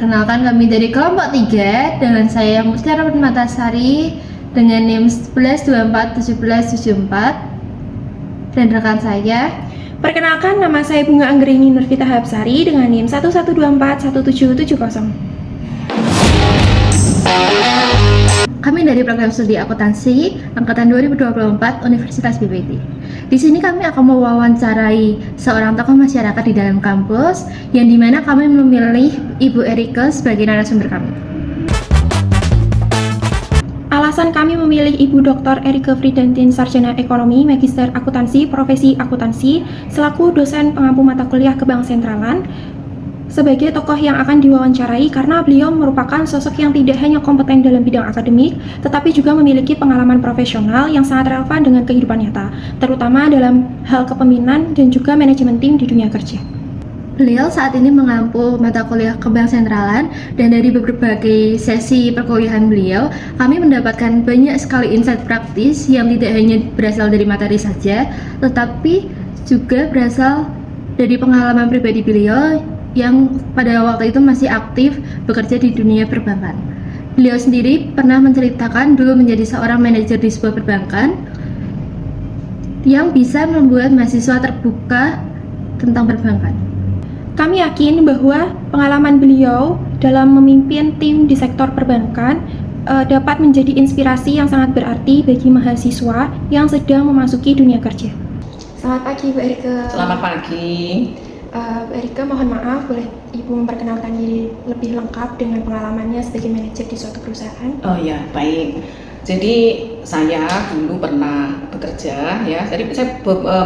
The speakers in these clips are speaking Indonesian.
Perkenalkan, kami dari kelompok 3 dengan saya Mutiara Permatasari dengan NIM 11241774 dan rekan saya. Perkenalkan, nama saya Bunga Anggerini Nurvita Habsari dengan NIM 11241770. Kami dari program studi akuntansi angkatan 2024 Universitas BPT. Di sini kami akan mewawancarai seorang tokoh masyarakat di dalam kampus, yang dimana kami memilih Ibu Erika sebagai narasumber kami. Alasan kami memilih Ibu Dr. Erika Fridantin, Sarjana Ekonomi, Magister Akuntansi, Profesi Akuntansi, selaku dosen pengampu mata kuliah Bank Sentralan, sebagai tokoh yang akan diwawancarai karena beliau merupakan sosok yang tidak hanya kompeten dalam bidang akademik, tetapi juga memiliki pengalaman profesional yang sangat relevan dengan kehidupan nyata, terutama dalam hal kepemimpinan dan juga manajemen tim di dunia kerja. Beliau saat ini mengampu mata kuliah Bank Sentralan, dan dari berbagai sesi perkuliahan beliau, kami mendapatkan banyak sekali insight praktis yang tidak hanya berasal dari materi saja, tetapi juga berasal dari pengalaman pribadi beliau yang pada waktu itu masih aktif bekerja di dunia perbankan. Beliau sendiri pernah menceritakan dulu menjadi seorang manajer di sebuah perbankan yang bisa membuat mahasiswa terbuka tentang perbankan. Kami yakin bahwa pengalaman beliau dalam memimpin tim di sektor perbankan dapat menjadi inspirasi yang sangat berarti bagi mahasiswa yang sedang memasuki dunia kerja. Selamat pagi, Bu Erika. Selamat pagi. Bu Erika, mohon maaf, boleh Ibu memperkenalkan diri lebih lengkap dengan pengalamannya sebagai manajer di suatu perusahaan? Oh ya, baik. Jadi saya dulu pernah bekerja, ya. Jadi saya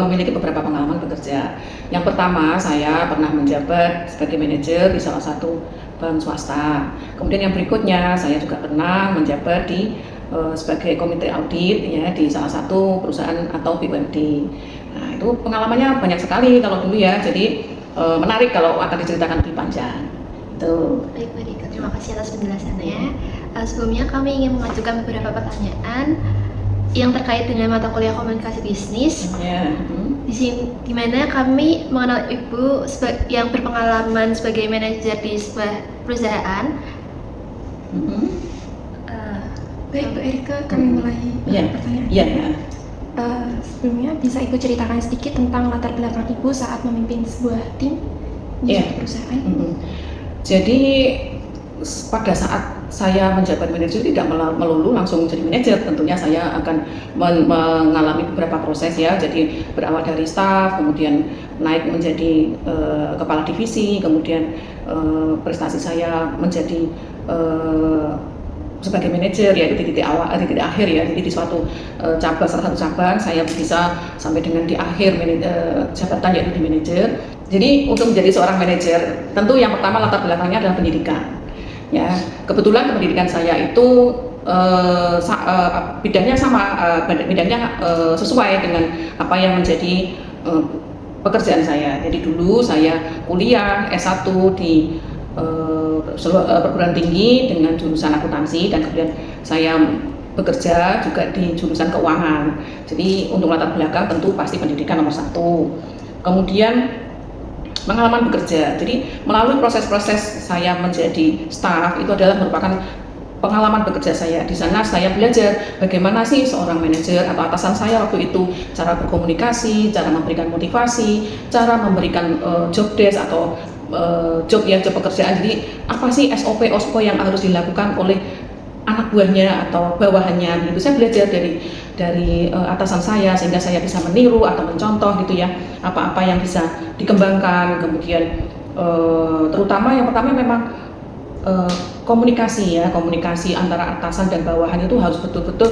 memiliki beberapa pengalaman bekerja. Yang pertama, saya pernah menjabat sebagai manajer di salah satu bank swasta. Kemudian yang berikutnya, saya juga pernah menjabat di sebagai komite audit, ya, di salah satu perusahaan atau BUMD. Nah, itu pengalamannya banyak sekali kalau dulu, ya. Jadi menarik kalau akan diceritakan lebih panjang. Itu. Baik, Mbak Dika, terima kasih atas penjelasannya. Sebelumnya kami ingin mengajukan beberapa pertanyaan yang terkait dengan mata kuliah komunikasi bisnis. Ya. Di sini, di mana kami mengenal Ibu yang berpengalaman sebagai manajer di sebuah perusahaan. Baik, Bu Erika, kami mulai pertanyaan. Iya. Sebelumnya bisa Ibu ceritakan sedikit tentang latar belakang Ibu saat memimpin sebuah tim di suatu perusahaan? Jadi pada saat saya menjabat manajer tidak melulu langsung jadi manajer, tentunya saya akan mengalami beberapa proses, ya. Jadi berawal dari staff, kemudian naik menjadi kepala divisi, kemudian prestasi saya menjadi sebagai manajer, ya, di titik awal, titik akhir, ya. Jadi di suatu cabang, salah satu cabang saya bisa sampai dengan di akhir jabatan, yaitu di manajer. Jadi untuk menjadi seorang manajer, tentu yang pertama latar belakangnya adalah pendidikan, ya. Kebetulan pendidikan saya itu bidangnya sama, bidangnya sesuai dengan apa yang menjadi pekerjaan saya. Jadi dulu saya kuliah S1 di perguruan tinggi dengan jurusan akuntansi, dan kemudian saya bekerja juga di jurusan keuangan. Jadi untuk latar belakang tentu pasti pendidikan nomor satu. Kemudian pengalaman bekerja. Jadi melalui proses-proses saya menjadi staff itu adalah merupakan pengalaman bekerja saya. Di sana saya belajar bagaimana sih seorang manajer atau atasan saya waktu itu cara berkomunikasi, cara memberikan motivasi, cara memberikan job desk atau job pekerjaan. Jadi apa sih SOP yang harus dilakukan oleh anak buahnya atau bawahannya, gitu. Saya belajar dari atasan saya, sehingga saya bisa meniru atau mencontoh, gitu, ya, apa-apa yang bisa dikembangkan. Kemudian terutama yang pertama memang komunikasi, ya, komunikasi antara atasan dan bawahan itu harus betul-betul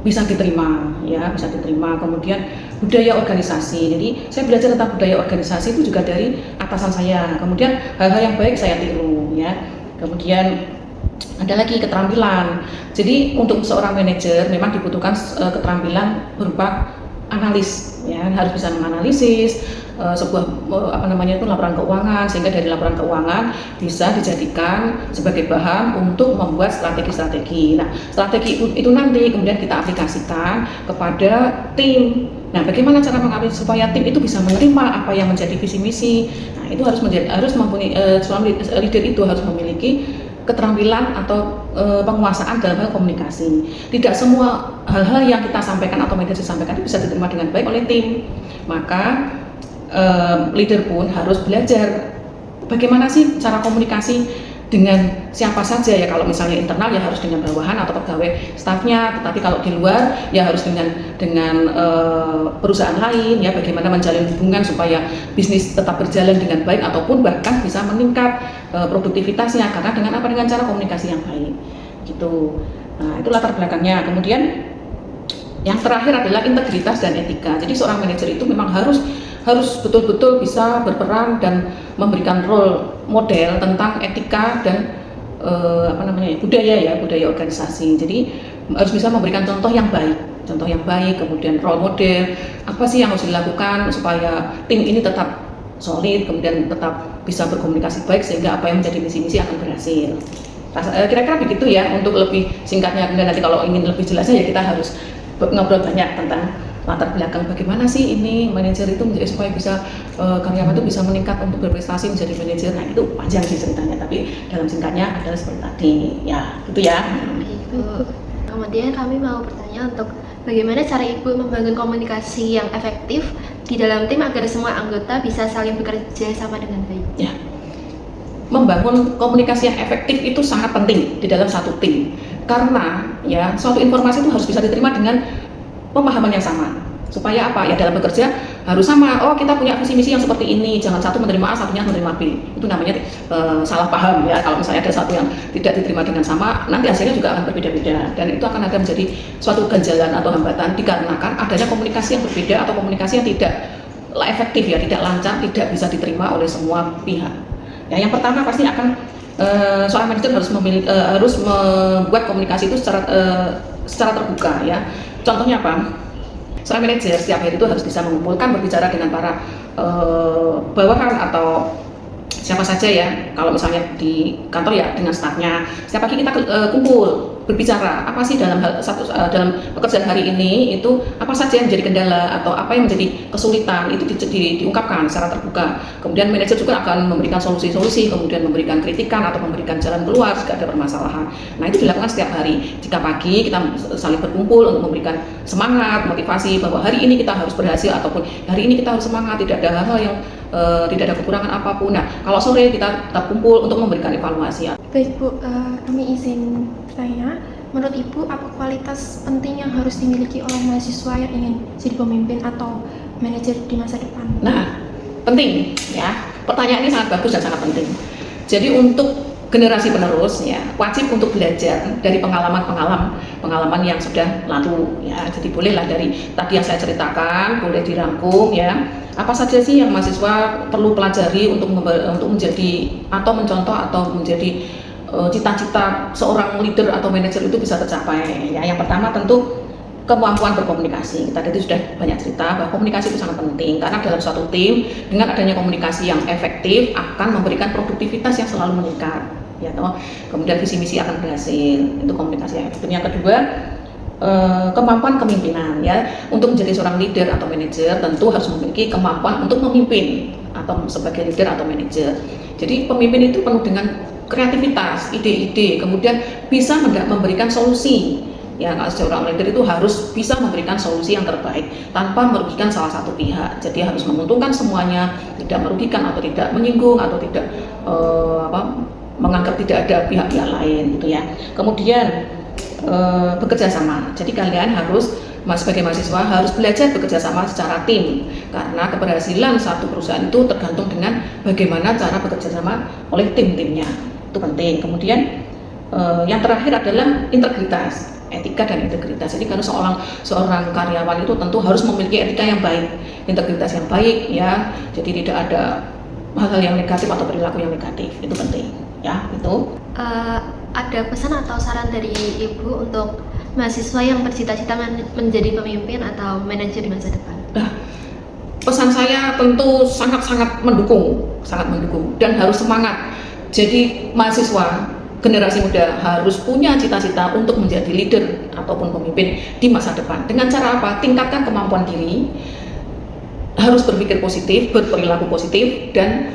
bisa diterima, ya, bisa diterima. Kemudian budaya organisasi. Jadi saya belajar tentang budaya organisasi itu juga dari atasan saya. Kemudian hal-hal yang baik saya tiru, ya. Kemudian ada lagi keterampilan. Jadi untuk seorang manajer memang dibutuhkan keterampilan berupa analis, ya harus bisa menganalisis sebuah laporan keuangan, sehingga dari laporan keuangan bisa dijadikan sebagai bahan untuk membuat strategi-strategi. Nah, strategi itu nanti kemudian kita aplikasikan kepada tim. Nah, bagaimana cara mengambil supaya tim itu bisa menerima apa yang menjadi visi misi? Nah, itu harus mempunyai seorang leader itu harus memiliki keterampilan atau penguasaan dalam hal komunikasi. Tidak semua hal-hal yang kita sampaikan atau manajer sampaikan itu bisa diterima dengan baik oleh tim. Maka leader pun harus belajar bagaimana sih cara komunikasi dengan siapa saja, ya kalau misalnya internal ya harus dengan bawahan atau pegawai stafnya, tetapi kalau di luar ya harus dengan perusahaan lain, ya bagaimana menjalin hubungan supaya bisnis tetap berjalan dengan baik ataupun bahkan bisa meningkat produktivitasnya karena dengan cara komunikasi yang baik gitu. Nah, itu latar belakangnya. Kemudian yang terakhir adalah integritas dan etika. Jadi seorang manajer itu memang harus betul-betul bisa berperan dan memberikan role model tentang etika dan budaya organisasi. Jadi harus bisa memberikan contoh yang baik, kemudian role model apa sih yang harus dilakukan supaya tim ini tetap solid, kemudian tetap bisa berkomunikasi baik sehingga apa yang menjadi misi-misi akan berhasil. Kira-kira begitu ya untuk lebih singkatnya. Kemudian nanti kalau ingin lebih jelasnya ya kita harus ngobrol banyak tentang latar belakang bagaimana sih ini manajer itu menjadi supaya bisa karyawan itu bisa meningkat untuk berprestasi menjadi manajer. Nah, itu panjang sih ceritanya, tapi dalam singkatnya adalah seperti tadi ya, gitu ya. Ibu. Kemudian kami mau bertanya untuk bagaimana cara Ibu membangun komunikasi yang efektif di dalam tim agar semua anggota bisa saling bekerja sama dengan baik. Ya, membangun komunikasi yang efektif itu sangat penting di dalam satu tim karena ya suatu informasi itu harus bisa diterima dengan pemahaman yang sama. Supaya apa? Ya dalam bekerja harus sama. Oh, kita punya visi misi yang seperti ini. Jangan satu menerima A, satunya menerima B. Itu namanya salah paham ya. Kalau misalnya ada satu yang tidak diterima dengan sama, nanti hasilnya juga akan berbeda-beda. Dan itu akan ada menjadi suatu ganjalan atau hambatan dikarenakan adanya komunikasi yang berbeda atau komunikasi yang tidak efektif ya, tidak lancar, tidak bisa diterima oleh semua pihak. Ya, yang pertama pasti akan seorang manajer harus membuat komunikasi itu secara terbuka ya. Contohnya apa? Seorang manajer setiap hari itu harus bisa mengumpulkan, berbicara dengan para bawahan atau siapa saja ya. Kalau misalnya di kantor ya dengan stafnya. Setiap pagi kita kumpul berbicara apa sih dalam dalam pekerjaan hari ini itu apa saja yang menjadi kendala atau apa yang menjadi kesulitan itu diungkapkan secara terbuka. Kemudian manajer juga akan memberikan solusi-solusi, kemudian memberikan kritikan atau memberikan jalan keluar jika ada permasalahan. Nah, itu dilakukan setiap hari. Jika pagi kita saling berkumpul untuk memberikan semangat, motivasi bahwa hari ini kita harus berhasil ataupun hari ini kita harus semangat, tidak ada hal-hal yang tidak ada kekurangan apapun. Nah, kalau sore kita tetap kumpul untuk memberikan evaluasi. Baik Bu, kami izin bertanya, menurut Ibu apa kualitas penting yang harus dimiliki oleh mahasiswa yang ingin jadi pemimpin atau manajer di masa depan? Nah, penting ya. Pertanyaan ini sangat bagus dan sangat penting. Jadi untuk generasi penerus ya wajib untuk belajar dari pengalaman yang sudah lalu ya. Jadi bolehlah dari tadi yang saya ceritakan boleh dirangkum ya. Apa saja sih yang mahasiswa perlu pelajari untuk menjadi atau mencontoh atau menjadi cita-cita seorang leader atau manajer itu bisa tercapai ya. Yang pertama tentu kemampuan berkomunikasi. Tadi itu sudah banyak cerita bahwa komunikasi itu sangat penting karena dalam suatu tim dengan adanya komunikasi yang efektif akan memberikan produktivitas yang selalu meningkat ya toh. Kemudian visi misi akan berhasil. Itu komunikasi yang efektif. Yang kedua kemampuan kepemimpinan ya. Untuk menjadi seorang leader atau manajer tentu harus memiliki kemampuan untuk memimpin atau sebagai leader atau manajer. Jadi pemimpin itu penuh dengan kreativitas, ide-ide, kemudian bisa memberikan solusi. Ya, seorang leader itu harus bisa memberikan solusi yang terbaik tanpa merugikan salah satu pihak. Jadi harus menguntungkan semuanya, tidak merugikan atau tidak menyinggung atau tidak menganggap tidak ada pihak-pihak lain gitu ya. Kemudian bekerja sama. Jadi kalian harus sebagai mahasiswa harus belajar bekerja sama secara tim karena keberhasilan satu perusahaan itu tergantung dengan bagaimana cara bekerja sama oleh tim-timnya. Itu penting. Kemudian yang terakhir adalah integritas, etika dan integritas. Jadi kalau seorang karyawan itu tentu harus memiliki etika yang baik, integritas yang baik ya. Jadi tidak ada hal-hal yang negatif atau perilaku yang negatif. Itu penting ya. Itu ada pesan atau saran dari Ibu untuk mahasiswa yang bercita-cita menjadi pemimpin atau manajer di masa depan? Nah, pesan saya tentu sangat-sangat mendukung dan harus semangat. Jadi mahasiswa generasi muda harus punya cita-cita untuk menjadi leader ataupun pemimpin di masa depan. Dengan cara apa? Tingkatkan kemampuan diri, harus berpikir positif, berperilaku positif, dan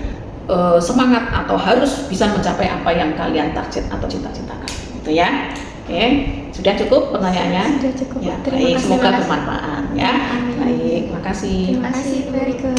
semangat atau harus bisa mencapai apa yang kalian target atau cita-citakan. Gitu ya. Oke, sudah cukup pertanyaannya? Sudah cukup. Ya, Terima baik, kasih. semoga bermanfaat ya. Amin. Baik, makasih. Terima kasih, Bu Erika.